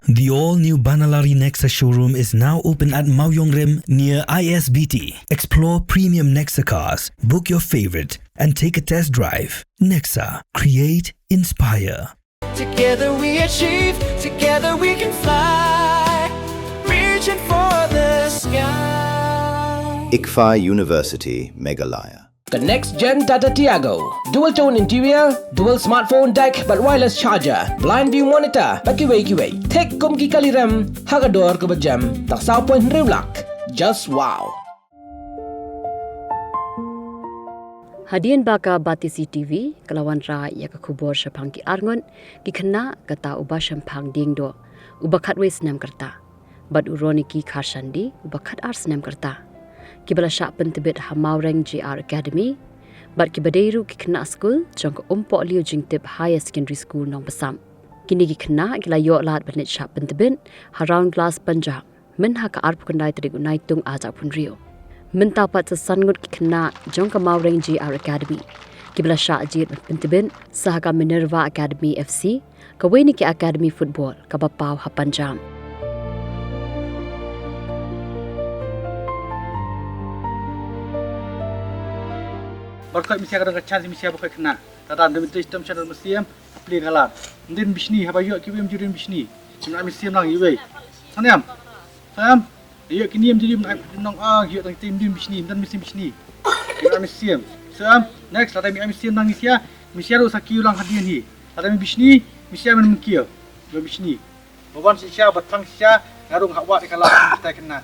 The all-new Banalari Nexa showroom is now open at Maoyongrim near ISBT. Explore premium Nexa cars, book your favorite, and take a test drive. Nexa. Create, inspire. Together we achieve, together we can fly, reaching for the sky. ICFA University, Meghalaya. The next gen Tata Tiago. Dual tone interior, dual smartphone deck but wireless charger, blind view monitor, kiway. Tek kum ki kaliram, hagador ke berjam, tak sao point rewlak. Just wow. Hadian baka batisi TV kelawan ra ya ka kubor syapang ki arngon ki kena kata uba syampang dingdo uba khatwe senam kerta bad uroni ki kharsandi uba khat ar senam kerta ki bala syak pentebit hamaureng GR Academy bad ki badeiru ki kena school jong umpo liu jingtip higher secondary school nong besam kini ki kena ki layo lat banit syak pentebit around class Punjab men ha ka ar pukandai trik unai tung aja pun rio mentapat sesangut ki kena jong ka maureng GR Academy kibla sya ajit pentebin sahaga Minerva Academy FC kaweni ki Academy Football ka bapau Hapanjam. Berkat misi kadang chance misi berkat kena tadam demi sistem channel mesti play galat ndin bisni habayo kibim jurin bisni cuma misi nang iwe sanam ayo kini em jadi nong hiyo tang tim dim bisni dan bisni kita misi sam next ada misi nang misi ro saki ulang hadian hi ada bisni misi men mkio do bisni bawan sia batang sia ngarung hawa kalau kita kena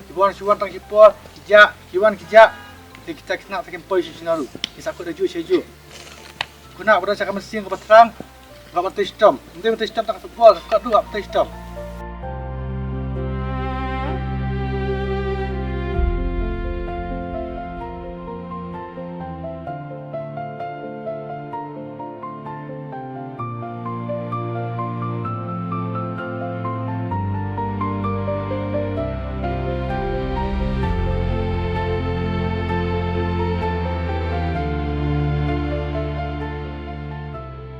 kibuan suan tang hipor kijak kita kena takin posisi naru kita aku dah seju guna berasa kami siang ke terang enggak betul sistem nanti betul sistem tak football kau dua betul sistem.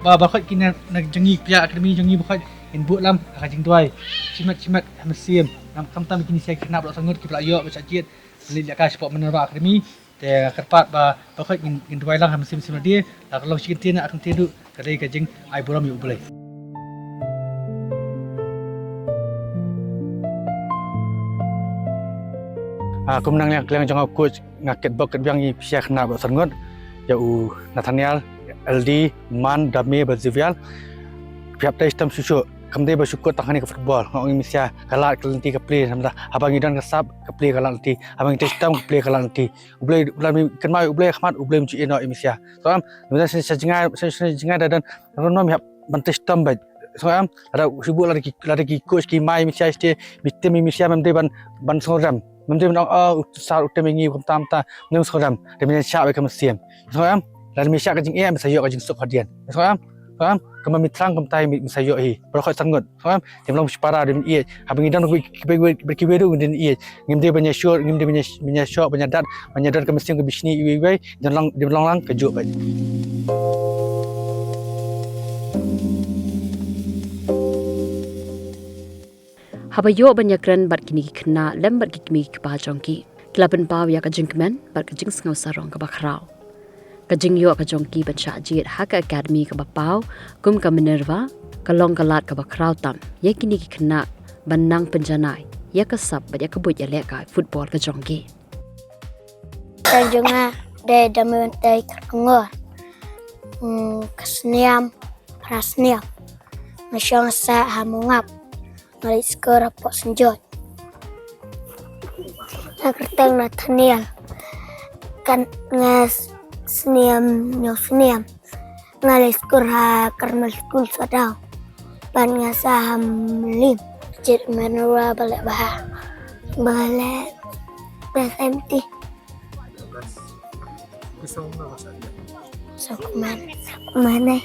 Bakal kini nak jengi pihak akademi jengi bakal input lam akajing tuai cimat mesim nam tam kini saya kena blok sangut kipla yo baca jit beli dia sport Minerva akademi te kerpat bakal in tuai lang mesim dia kalau sikit dia nak akan tidu kadai kajing ai boram yo boleh. Aku menang yang kalian jangan coach ngakit bucket biang ni pihak kena blok sangut ya Nathaniel LD, Man, Dami, Berzivial pihak sistem susu kami bersyukur tahani ke football ngong Indonesia kalah kelanti ke play sama abang idan ke sab ke play kalah nanti abang sistem ke play kalah nanti boleh kenal boleh khmat boleh mencuci no Indonesia soam kemudian saya jengai dan nom pihak sistem baik soam ada sibuk lagi coach ki mai Indonesia este bitem Indonesia memde ban soram memde ban sar utemengi kamta nem soram demi syak ke mesim soam dan Malaysia kajing misayo kajing sok hadian. Soam kami mitrang kamtai misayo hi. Berkhot sangut. Soam timlang separa dem ie. Habang idan berkiberu den ie. Ngimde banyak syur, ngimde banyak syok banyak kami mesti ke bisni iwe dan lang kejuk baik. Habayo banyak ran bat kini kena lembat kini kepal jongki. Kelapan pau ya kajing kemen bat kajing sengau sarong ke bakrau. Kajing yo ka jongki ban sya jit haka academy ka bapau kum ka Minerva kalong kalat ka bakrau tam ya kini ki kena banang penjanai ya ka sap ba ya ka but ya le ka football ka jongki Tanjunga de damen tay ngor kasniam rasniam masyong sa hamungap malis skor pok senjot nakertang Nathaniel kan ngas seniam ngalis kurha karmel school sadau ban ngasaham lim jit menura balik SMT Sakuman mana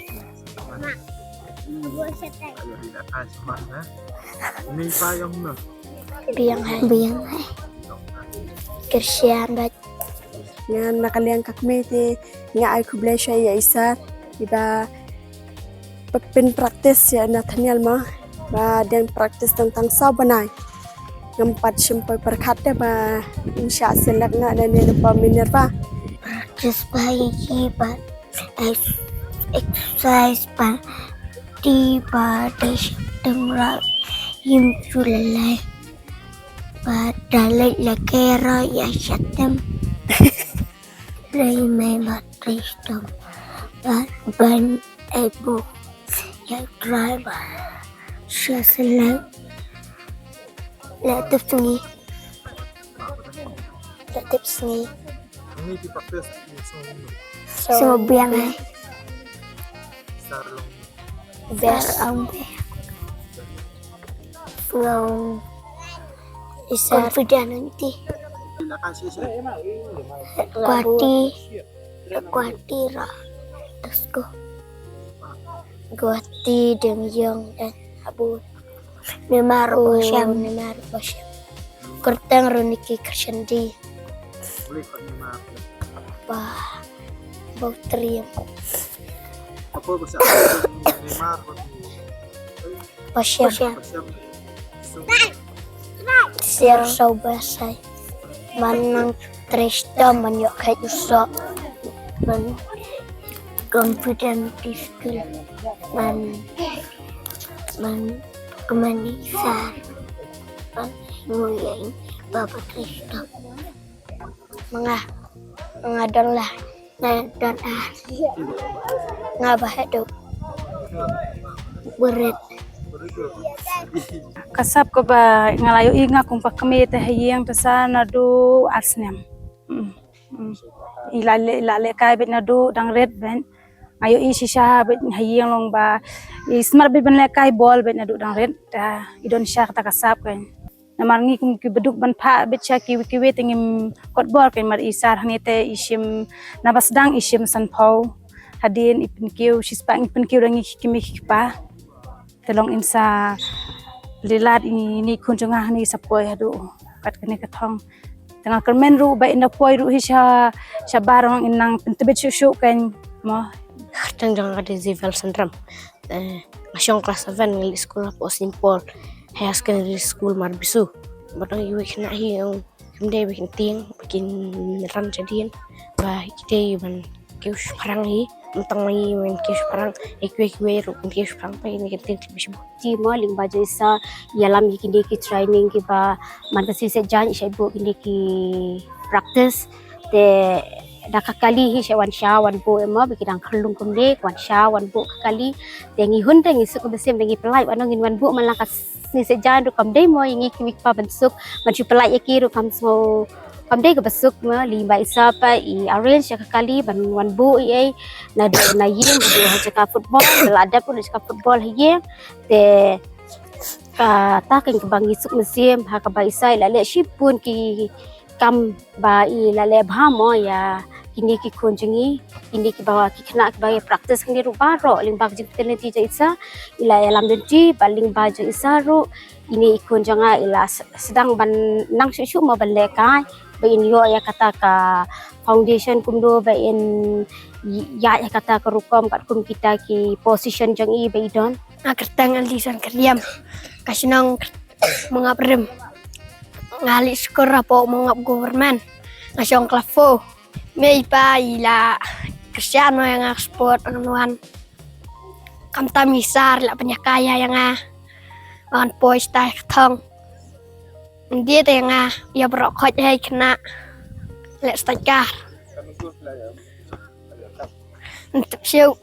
Ini payung no. biang hai kersian bat Ngan nakalian kakme te nga ay kublesha ya isa iba pagpin practice ya Nathaniel ma dan praktis tentang sabanai. Ngempat simpai perkata ba insya selak nak dan lupa minerva. Practice pagi ba exercise ba di ba temra yim sulalai ba dalai la kera ya shatem lay may matristom ba ban ebo ya driver siya selak Letip sungi. So biang ay. Ver ang From confident nanti. Kuati ra. Terus Guati Deng Yong dan Abu. Neymar Bosyam. Kurtang Roniki Kershandi. Bah, Bautri. Apa bahasa Neymar? Bosyam. Siar Saubasai. Manang Trista Manyok Kayak Usok. Man confident skill. Man Kemanisan Nguyeng Bapak Trista Mengadol lah dan ngabah itu berit kasap ko ba ngalayo inga kung pakami tahiyang tasana do arsnem ilale kay bet na do dang red ben ayo isi siya bet hayang long ba smart bet ban kay ball bet na do dang red idon siya kata kasap kan namarngi kung kibeduk ban pa bet siya kiwi tingim kot ball kan mar isar hanite isim nabasdang isim sanpau hadin ipin kiw sispa ipin kiw dangi kimi pa telong insa lilat ini kunjungah ni sapoi hadu kat kene katong tengah kermen ru ba inda poi ru hisha barang inang pentebet syuk kan mo Jangan ada Zival syndrome. Masih kelas 7 ngeli sekolah Posimpol. Hayas kan di sekolah Marbisu. Batang iwe kena yang kemudian bikin tiang, bikin ran jadian. Bah kita ban kius perang ni, mentang lagi main kius perang. Ikwe rukun kius perang pa ini kita bisa bukti mo ling baca isa yalam ikin deki training kiba manasi sejan isai bu deki practice te dakakali hi wan bu emo bikin ang kalung kumde wan bu kakali tengi hun tengi suk besem tengi pelai wanong in wan bu malakas ni sejan ru kamde mo ingi kimik pa bensuk manchu pelai yaki ru kam so kamde ke besuk mo limba isa pa I arrange kakali ban wan bu ai na yim du ha football belada pun ka football hi te ta ken bangi suk mesem ha ka ba isa lale shipun ki kam ba lale bhamo ya kini ki kunjungi kini ki bawa ki kena sebagai praktis kini rupa ro limbah jipten ti isa ila alam denti paling baju isa ro ini kunjunga ila sedang ban nang susu mo balekai bain yo ya kata ka foundation kumdo bain ya kata ka rukom kat kum kita ki position jang I baidon akertang alisan kriam kasinang mengaprem ngali skor rapo mengap government nasyong klafo may pa ila Cristiano yang sport anuan kam tamisar la penyakaya yang an pois tai thong dia te yang ya berokot hai kena lek stakar untuk siu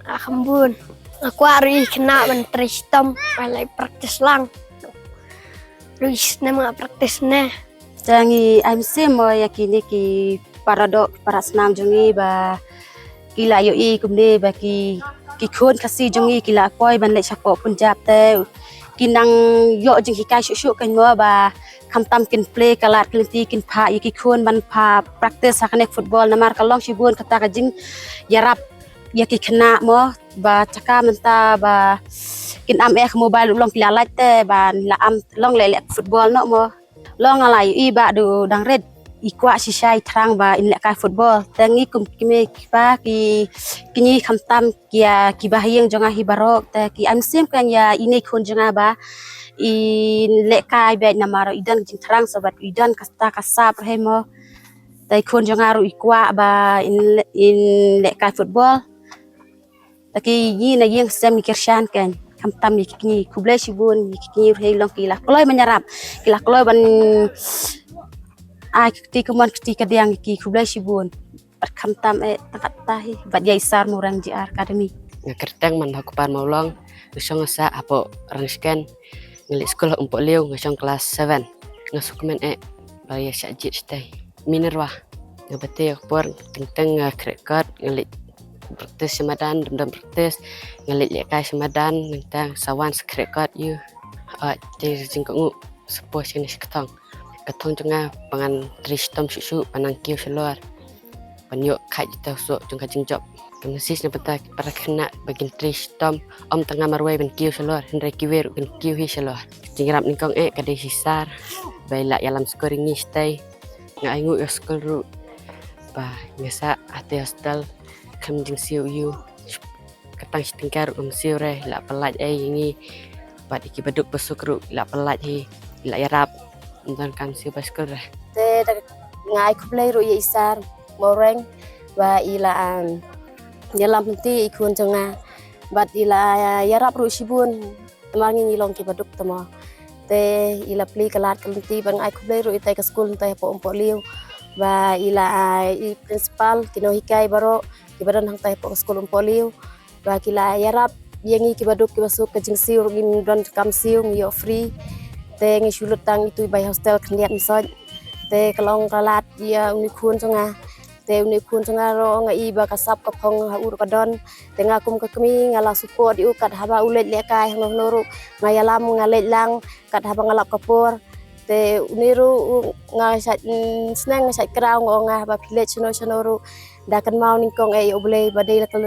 akambun aku hari kena menteri sistem balai praktis lang Luis nama praktisnya jangi MC mo yakini ki para senam jungi ba kila yo I kumde ba ki khon kasi jungi kila poi ban le chapo punjab te kinang yo jing hikai shu kan mo ba kamtam kin play kalat klinti kin pha ki khon ban pha practice hakane football namar kalong shibun kata ka jing yarap yaki kena mo ba caka menta ba kin am mobile long kila lat te ban la am long le football no mo long alai I ba do dang red ikwa sisai terang ba in lek football tangi kum kimi ba ki kini khamtam kia ki bahyang jonga hi barok ta ki amsim kan ya ini khon jonga ba in lek kai ba namaro idan jing terang sobat idan kasta kasap hemo tai khon jonga ru ikwa ba in lek football ta ki yi na yeng sem ni kershan kan khamtam kini kublai sibun kini rei long ki la kloi menyarap ki la kloi ban ai ketika man ketika diang ki kublai sibun berkamtam takat tahi bat yaisar murang JR Academy Ngerteng man hakupan maulong ngasong sa apo rangsken ngeli sekolah umpok liu ngasong kelas 7 ngasukmen baya sajit stay minerwa ngabete akpor teng krekot ngeli praktis semadan dam praktis ngeli lekai semadan nentang sawan skrekot yu jadi jingkongu sepuh sini seketong katong tengah pangan tristom susu panang kiu seluar panyok kai kita usuk jengka jengjob kemesis na pata para kena bagian tristom om tengah marwai ban kiu seluar henry kiwer ban kiu hi seluar jingrap ningkong kadai sisar baila yalam scoring stay ngaingu skol ru ba ngasa ate hostel kam jing siu yu katang tingkar siu re la pelat ini bat iki beduk besuk ru la pelat hi la yarap dan kan siu baskor te ngai kublai ru isar moreng wa ilaan dalam penti ikun jonga bat ila yarap ru sibun mangi ngilong ki baduk tama te ila pli kalat kalenti bang ai kublai ru itai ka school tai po liu wa ila i principal kino hikai baro ki badan hang tai po school liu wa kila yarap yengi ki baduk ki basuk ka jingsiu gin don kam siu yo free te ngi sulut tang itu by hostel kniat misoj te kalong kalat dia uni khun jonga te uni khun jonga ro ngai ba kasap ka phong ha ur kadon te ngakum ka kami ngala support diu kat haba ulet lekai hang noru ngayalam ngalet lang kat haba ngalap kapur te uniru ngai sat snang sat kraw nga ba village noru dakan mau ningkong oblei badai lakal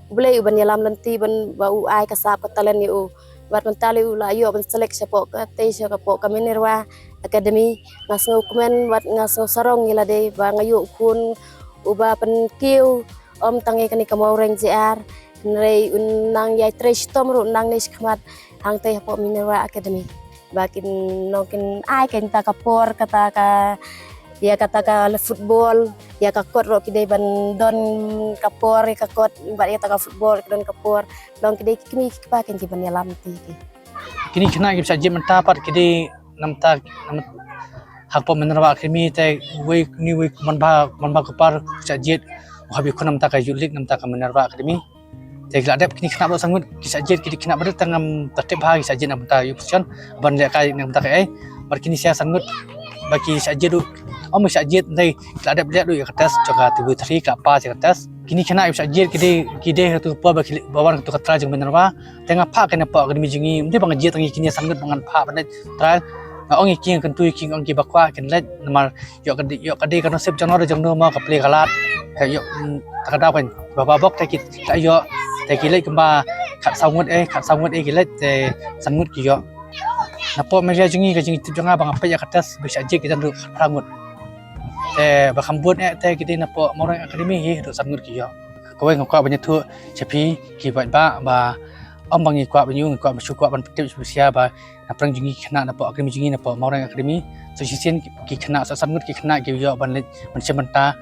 oblei ban yalam lanti ban ba u ai kasap ka talen yu bat mentali ula yo ban selek sapok ka te sapok ka minerwa academy ngasngo komen bat ngasngo sarong ngila de ba ngayu kun uba pen kiu om tangi kani ka maureng JR nrei unang yai tristom ru nang nis khmat hang te sapok minerwa academy bakin nokin ai ken ta kapor kata ka ya kata ka football ya ka kot ro kidai ban don kapor ka kot bat ya ta ka football don kapor long kidai kini pa ken ki ban ya lam ti kini kena ki sajib mentapat kidi namta hakpo menerwa krimi te we ni we man ba kupar sajid habi khunam ta ka yulik namta ka menerwa krimi te gladep kini kena ba sangut ki sajid kidi kena ber tangam tertib ha ki sajid namta yu position ban le kai namta ka bar kini sia sangut bagi sajid du om sajid dai gladep le du ya kertas coba tibu 3 ka pa kertas kini kena sajid kide tu pa bagi bawan tu katra jeng menerwa tengah pa kena pa akademi jingi mesti bang jid tangi kini sangut bangan pa ban tra ong king kan tu king ong ki bakwa kan let namar yo kadi kan sep janor jeng no ma ka play kalat yo takada pan baba bok ta ki ta yo ta ki le kemba khat sangut ki le te sangut ki yo napo meja jingi ka jingi tibjanga bang apa ya kertas bisa je kita duk rangut bakambut te kita napo morang akademi hi duk sangut ki yo kowe ngakwa banyak tu cepi ki ba om bangi kwa banyu kwa masukwa ban petip sia ba naprang jingi kena napo akademi jingi napo morang akademi so sisen ki kena sangut ki kena ki yo ban mencementa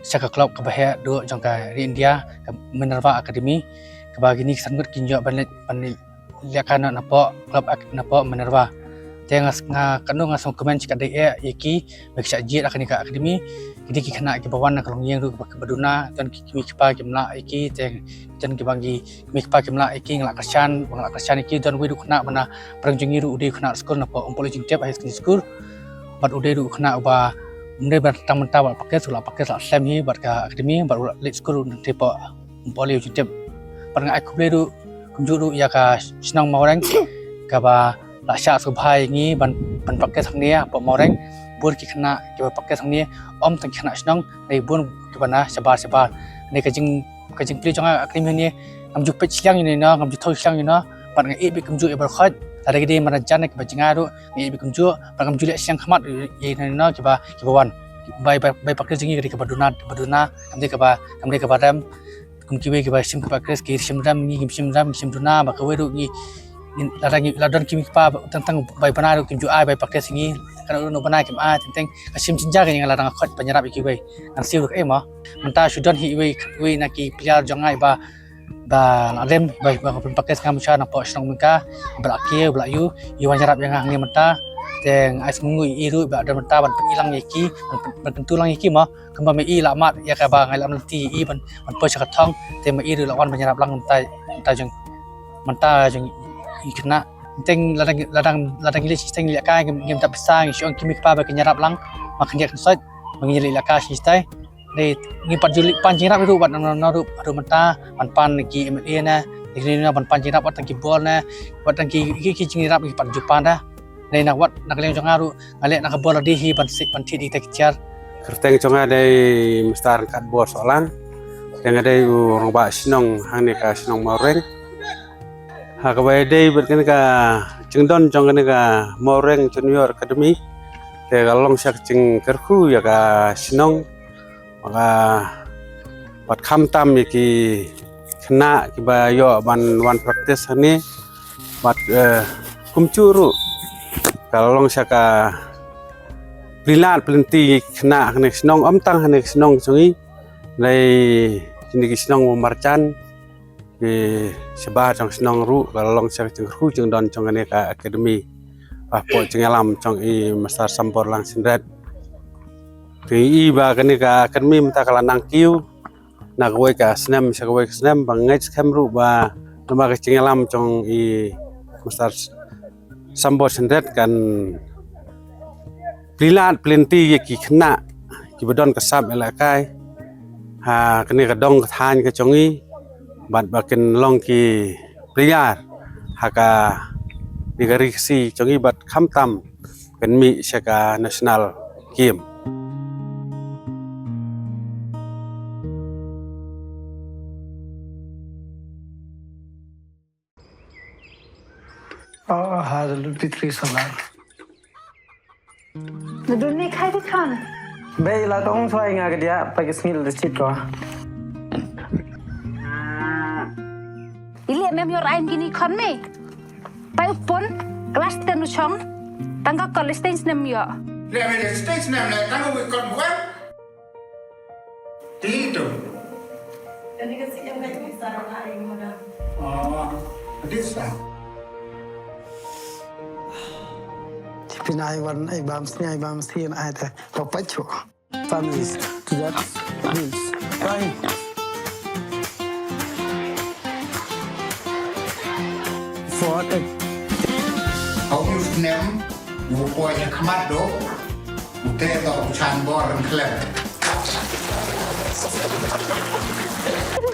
saka klub ka bahaya do jangka di India Minerva Academy ka bagini sangut ki yo ban liakana napo klub napo Minerva tengas nga kanu nga song komen cika dai yaki bagi sajid akan ka akademi kidi ki kena ki bawan na kalong yang du baduna dan ki pa ki mla iki ten ki bagi mi pa ki mla iki ngla kasyan iki dan we du kena mana prangjungi ru ude kena skor napo umpol jing tep high school bat ude du kena ba munde bar tang menta ba pakai sula sem hi bat ka akademi bar lit school tipo umpol jing tep par nga aku du kunjuru ya ka senang maurang ka ba lasya subhai ngi ban pakai thangnia po moreng bur ki khana ki pakai thangnia om tang khana snang nei bun ki bana sabar nei ka jing pli changa akrim ni amjuk pe chiang ni na amjuk thoi chiang ni na par ngai e bi kumju e bar khat tare gi mana jan ki bajinga ru ngai bi kumju par amju le siang khamat ye na ki ba wan by pakres jingi ke baduna kamde ke badam kum kiwe ke ba sim ke pakres ke sim ram ni sim duna ba kawe ru ni ladon kimi pa tentang by panar kim ju ai by pakres ni kana no banai kim a tentang sim jinja ke yang ladang khot penyerap kiwe an siu ke ma menta sudan hi we na ki piar jangai ba adem ba pakres ngam cha na po snong meka belakie belayu yu nyarap yang ngi menta teng ais ngui iru ba ada menta ban ilang yaki ban pentulang yaki ma kamba me i lamat ya ka ba ngai lam ti i ban po cha thong te me iru lawan menyerap lang menta jeng ikna teng ladang ile sistem ile ka ngem ta pisang syong kimi pa ba kenyarap lang makanya sot mengili ile ka sistai ni pat juli panjirap itu bat naru menta pan ki MLA na ni ban panjirap wat ki bol na wat ki jingrap ki pat jupan dahในนักวัดนักเรียนจงอารุอะไรนักบอลดีฮีบันทิดีเทคเจอร์kertengจงอาได้มิสตาร์กัดบอลsoalan yang ada orang bak sinong hang ni ka sinong moreng ha ka bai dei berken ka jengdon jong kan ka moreng junior academy te ka long sak jing kerku ya ka sinong maka bat kham tam ki khna ki ba yo ban one practice ni bat kumcuru kalau long saka prilat plenty kena hanek senong tang hanek senong sungi lai kini senong marcan ke sebah jong senong ru kalau long saka jengru jeng don jong ka academy po jengalam jong i masar sampor lang sindret ti i ba kani ka academy mata kala nang kiu nak we ka snem saka we snem bangai kamru ba nama ka jengalam jong i masar Sambor sendet kan prilat plenty ki kena ki bedon kesab elakai ha kini kadong than ke chongi bat bakin long ki priar haka digariksi chongi bat khamtam kan mi saka national game Hazal Pitri Solar. Nadun ni khai kan. Bay la tong soai nga dia pakai smil de chitro. Ili mem yor ain gini kon me. Pai upon kelas tenu chong tangga college stage nem yo. Le me stage nem le tangga we kon buat. Tito. Jadi kasi yang ngai bisa orang aing mana. Oh, bisa. Pinai warna ai bam sin ai ta papacho. Families to that rules. Right. For it. Kau use nem, bukunya kemat do. Ute do chan boran klep.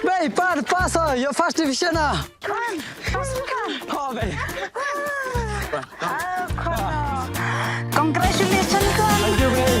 Bay, passa, your first division ah. Kan. Oh, bay. Congratulations, kan. Thank you, bay.